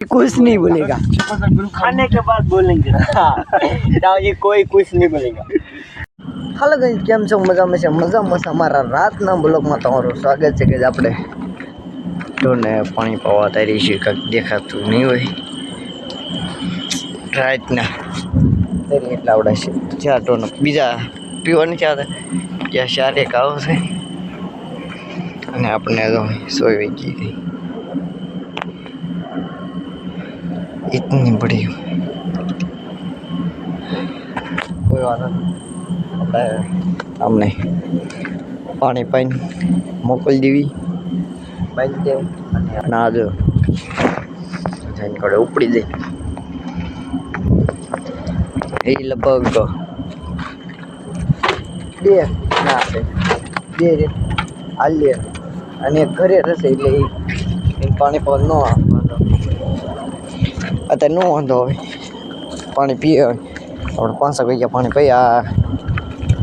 कुछ नहीं बोलेगा, खाने के बाद बोलेंगे। ये कोई कुछ नहीं बोलेगा। हेलो गाइस, केम छो? मजा અમારા રાતના બ્લોગમાં તમારું સ્વાગત છે. કે આપણે ઢોરને પાણી પાવા તારી છે, કંઈક દેખાતું નહીં હોય રાતના તારી એટલા આવડે છે. ચાર ઢોરને બીજા પીવા નથી આવતા, ત્યાં ચાર એક આવશે અને આપણે તો સોઈ વહી ગઈ હતી. इतनी बड़ी कोई वाला हमने पानी पानी मोकल देवी बांध दे ना जो जान करे उपड़ी दे એ લગભગ બે ના બે હાલીએ અને ઘરે રહેશે એટલે એ પાણી પર ન અત્યારે નો વાંધો હવે પાણી પીએ. આપણે 5 વાગ્યા પાણી પી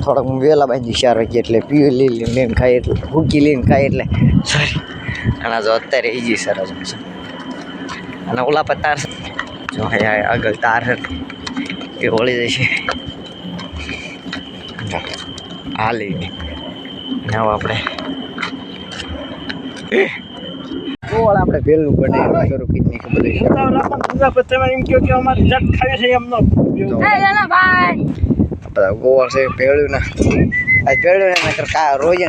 થોડાક વહેલા બાંધી 4 વાગ્યા એટલે પીવી લઈને ખાઈ એટલે ભૂકી લઈને ખાઈ એટલે સોરી. અને જો અત્યારે એ જ સરસ છે. અને ઓલા પર તાર જો આગળ તાર એ વળી જશે હાલી. ને હવે આપણે આપણે પેલું બનાવી શરૂ કરી ખબર ગોળ છે પેલું ના પેલું ને કા રોજ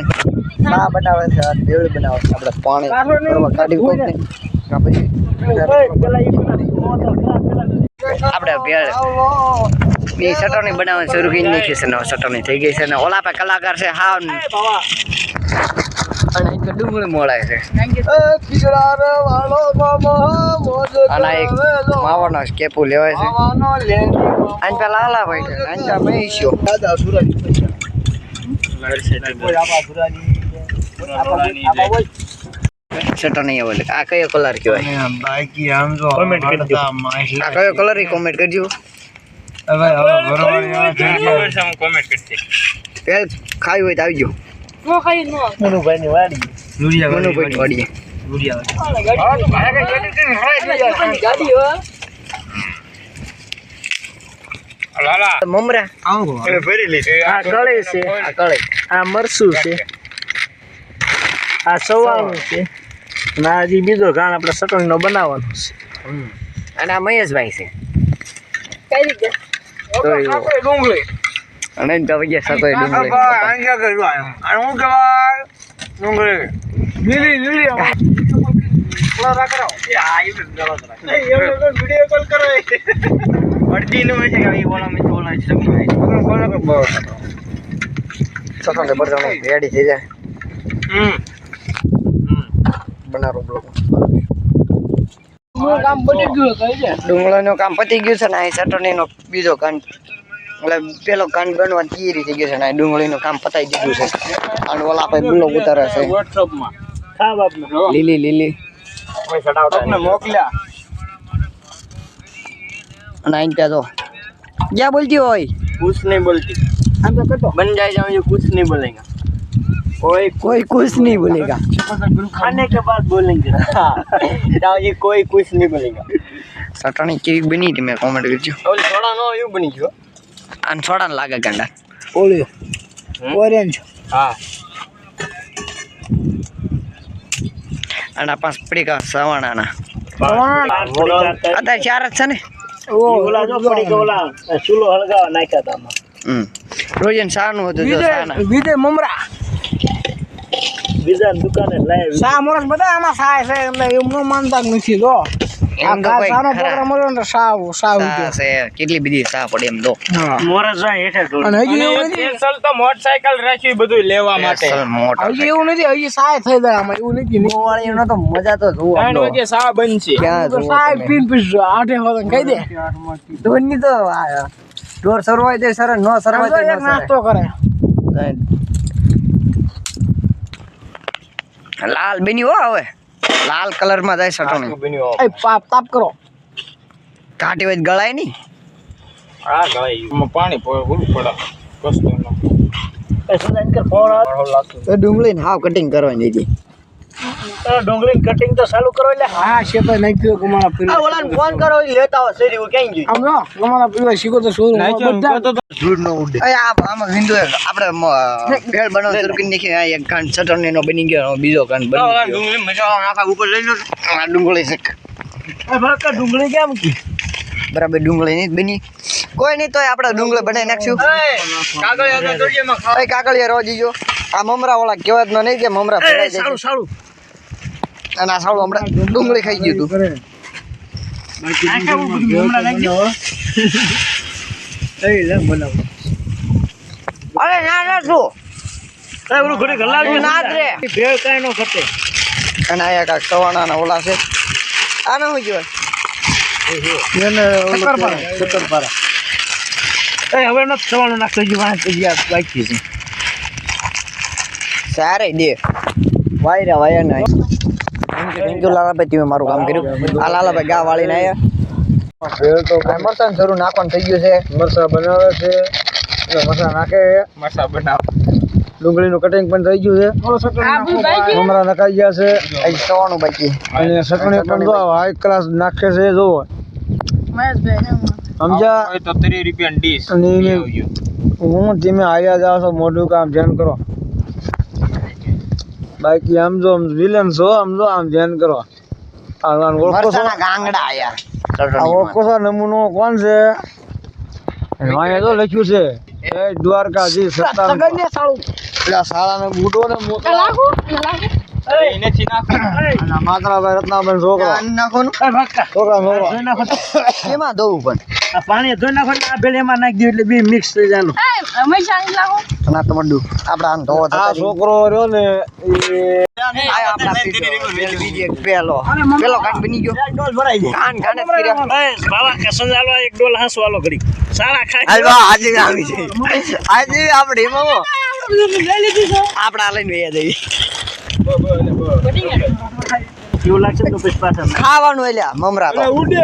ચા બનાવે છે, પેલું બનાવે છે. આપણે પાણી કાઢી કોક પછી આપણે ભેળ બે ચટણી બનાવવાની શરૂ કરી નાખી છે. ને ચટણી થઈ ગઈ છે ને ઓલા પે કલાકાર છે હાવ અને એક ડુંગળી મોળાય છે અને એક માવાનો કેપુ લેવાય છે. આને પેલા હાલા ભાઈ છે આને પૈસ્યો દાદા સુરજ ચટણી બોલે. આ કયો કલર કહેવાય? બાકી આમ જો કોમેન્ટ કરજો. આ કયો કલર ઈ કોમેન્ટ કરજો. હવે કોમેન્ટ કરજે. પેલ ખાઈ હોય તો આવજો. નો ખાઈ નો મનુભાઈ ની વાડી મનુભાઈ ની વાડી ગાડી હો લાલા મમરા આવો એને ભરી લીધી. આ કળી છે, આ કળી, આ મરસું છે, આ સવાણું છે, ના હજી બીજો ઘાણ આપણે ચટણીનો બનાવવાનો છે. અને આ મહેશભાઈ છે કઈ રીતે ડુંગળી અને તો વજે સતોય ડુંગળી આંગા કરવા આ હું કહેવાય ડુંગળી લીલી લીલી ઓલા કરો આ એ વિડિયો કોલ કરો પડતી ન હોય છે કે ઓલા મે ઓલા છે કોણ કે બસ સતોને બરજાનો રેડી થઈ જાય. બનારો બ્લોક નું કામ પતી ગયું કઈ છે. ડુંગળીનું કામ પતી ગયું છે ને આ ચટણીનો બીજો કામ એટલે પેલો કાંડ બનવા તૈયારી થઈ ગયો છે ને ડુંગળીનું કામ પતાઈ દીધું છે. અને ઓલા આપણે બ્લોગ ઉતારે છે વોટ્સએપમાં હા બાપને લીલી લીલી કોઈ સડાવતા ને મોકલ્યા. અને આઈ ત્યાં તો क्या बोलती हो? कुछ नहीं बोलती. हम तो कहते बन जाए जाओ ये कुछ नहीं बोलेगा. कोई कुछ नहीं बोलेगा. खाने के बाद बोलेंगे. जाओ ये कोई कुछ नहीं बोलेगा. चटणी केवी बनी थी मैं कमेंट करજો. ઓલી સોડા નો એવું બની ગયો. આન સોડા લાગે ગાંડા ઓલી ઓરેન્જ હા. અને પાંચ પડીકા સવાણાના અત્યારે 4 જ છે ને. ઓલા જો પડી ગોલા ચૂલો હળગાવા નાખ્યા હતા આમાં. રોજન સાનું હતું જો સાના બીજે મમરા બીજા દુકાને લાય સા મોરસ બધા આમાં સાય છે એટલે એમ નો માનતા નથી જો. આ સાનો પ્રોગ્રામ હતો ને સાવ છે કેટલી બધી સા પડે એમ દો મોરસ જાય હેઠે અને હજી સ્પેશિયલ તો મોટરસાઇકલ રાખી બધું લેવા માટે હજી એવું નથી. હજી સાય થઈ જાય આમાં એવું નથી. મોવાળી એનો તો મજા તો જોવો 3 વાગે સા બનશે સાય પીન પીસ 8 વાગે કહી દે ધોની તો ડોર સરવાય દે સર નો સરવાય દે નાસ્તો કરે. લાલ બની હો હવે લાલ કલર માં જાય ચટણી. એ પાપ તાપ કરો કાટી હોય ગળાય ની. આ ગળાય પાણી પૂરું પડે કસ્તો નો એ સુધાન કર ફોર લાગતો ડુંગળી ને હાવ કટિંગ કરવાની હતી. ડુંગળી કટિંગ તો ચાલુ કરો એટલે હા છે તો નહીં પીવો કમાણા પીવો ઓલાને ફોન કરો એ લેતા આવો શેરી ક્યાં ગયું આમ જો કમાણા પીવા શીખો તો શું બધા ધૂળ નો ઉડે આમાં વિંડો આપણે ભેળ બનાવ શરૂ કરી નાખી આ એક કાંડ ચટણી નો બની ગયો બીજો કાંડ બની ગયો ડુંગળી મસાલા નાખા ઉપર લઈ લો આ ડુંગળી છે ભરકા ડુંગળી કેમ કી બરાબર ડુંગળી નહીં બની કોઈ નહીં તોય આપણે ડુંગળી બનાવી નાખશું કાકડિયા રોજી જો આ મમરા વાળા કહેવત નો નહીં કે મમરા ફેરાઈ જાય સારું સારું અને આ સાળું હમણાં ડુંગળી ખાઈ ગયું તું અરે ના ના શું ઓલું ઘડી ગલાડ્યું ના જ રે ભેળ કાંઈ નો ઘટે અને આયા કાંક સવાણાના ઓલા છે આને શું કહેવાય શક્કરપારા હવે નથી સવારનું નાખતો બાકી છે સારે દે વાયરા ના થેન્ક યુ લાલાભાઈ તમે મારું કામ કર્યું આ લાલાભાઈ ગા વાળીને આયા ભેળ તો મરચાં જરૂર નાખવાનું થઈ ગયું છે મરસા બનાવે છે મરસા નાખે મરસા બનાવે ડુંગળીનું કટિંગ પણ થઈ ગયું છે મમરા નખાઈ ગયા છે અહીં સવાનું બાકી અને ચટણી પણ જો હાઈ ક્લાસ નાખે છે જો સમજ્યા તો 30 રૂપિયા ડીશ અને હું ધીમે હાલ્યા જાવ છો મોઢું કામ ધ્યાન કરો બાકી આમ જો વિલન છો આમ જો આમ ધ્યાન કરો ઓળખો છો મરચાના ગાંગડા આયા ઓળખો છો નમૂનો કોણ છે અહીંયા તો લખ્યું છે જય દ્વારકાજી સત્તા પેલા શાળાને બૂટો ને મોટો એનેથી નાખો અને માતરાભાઈ રત્નાભાઈ છોકરો નાખવાનું છોકરા એમાં દઉં પણ આ પાણી ધોઈ નાખો ને આ ભેળ એમાં નાખી દો એટલે બે મિક્સ થઈ જાય ના તમારું આપણે આમ ધોવો આ છોકરો રહ્યો ને પેલો કાંડ બની ગયો કાન કાન જ કર્યા બાવા કસન આલો એક ડોલ હાંસો આલો ઘડી સારા ખાય હાલવા આજે આવી છે આજે આપણે એમાં આપડા લઈને વયા જઈએ કેવું લાગશે તો પછી પાછા ખાવાનું એલ્યા મમરા તો ઉડે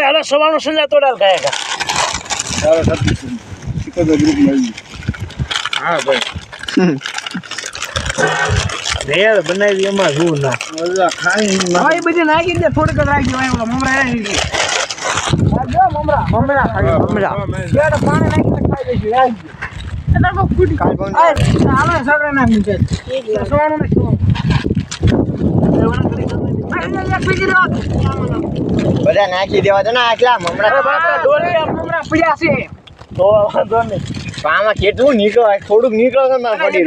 હાલો સવારનો સંજા તોડાલ ખાયા ભેળ બનાવી એમાં શું ના ખાઈ બધી નાખી દે થોડીક જ રાખી મમરા મમરા પાણી નાખીને ખાઈ દઈશું બધા નાખી દેવા તો ના આટલા મમરા તો વાંધો નહીં આમાં કેટલું નીકળો થોડુંક નીકળો પડી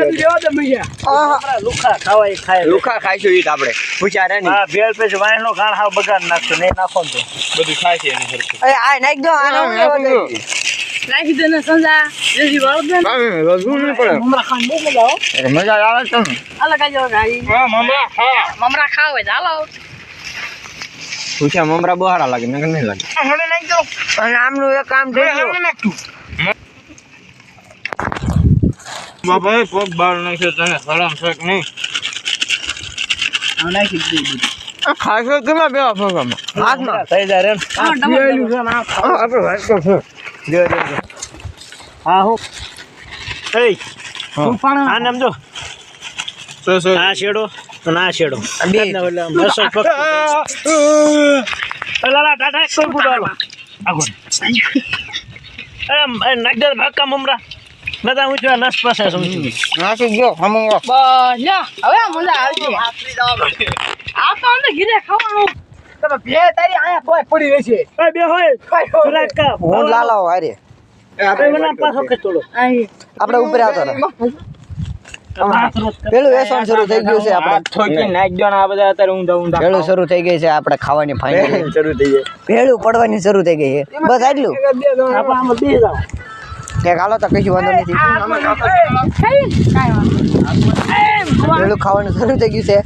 લુખા ખાવા ખાય લુખા ખાઈશું ઈ આપણે પૂછ્યા રે હા ભેળ પછી વાયનો ગાણ હાવ બગાડ નાખતો નહીં નાખો તો બધું ખાય છે એની સરખું આ નાખ દો નાખી દે ને સંજા જલ્દી વાળ દે મમરા ખાન બહુ મજા આવે મજા આવે છે અલગ આજો ગાઈ મમરા ખાવ હોય ચાલો પૂછ્યા મમરા બહુ સારા લાગે મને નહીં લાગે અને આમનું એક કામ થઈ ગયું બાપા પગ બાર નાખ્યો તને સલામ છે કે નહીં ખાસો કેમાં બેવા ફોગામાં હાથમાં થઈ જાય રે હા હું એ આ નામ જો આ શેડો અને આ શેડો બસો લાલા ટાટા કોઈ બુડાલો આગળ નાખ દે ભાગકા મમરા નતા હું જોયા નસ પાસે સમજી નાસી ગયો હમંગો બસ લ્યો હવે મજા આવશે આ તો અમને ઘીરે ખાવાનું તમે બે તારી આયા તોય પડી રહેશે એ બે હોય સુરાકા હું લાલાઓ હારે મને પાછો ખેતોડો આપણે ઉપર આવતા પેલું વેસણ શરૂ થઈ ગયું છે આપણે ઠોકી નાખ દો ને આ બધા અત્યારે ઊંધા પેલું શરૂ થઈ ગઈ છે આપણે ખાવાની ફાઇનલ શરૂ થઈ જાય પેલું પડવાની શરૂ થઈ ગઈ છે બસ આટલું આપણે આમાં બે જાવ એક હાલો તો કશું વાંધો નથી પેલું ખાવાનું શરૂ થઈ ગયું છે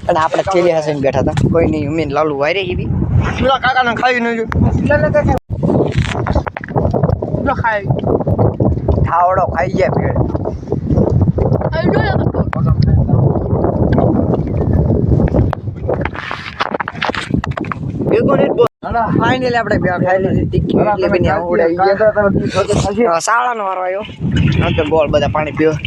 અને આપણે ચેલી હસીને બેઠા હતા કોઈ નહીં ઉમેન લાલુ વાયરે એવી પેલા કાકાને ખાવી ન ઠાવડો ખાઈ જાય ભેળ ફાઇનલી આપણે ભેળ ખાઈ લીધી તીખી એટલે બી આવડે શાળાનો વારો આવ્યો તો ગોળ બધા પાણી પીવો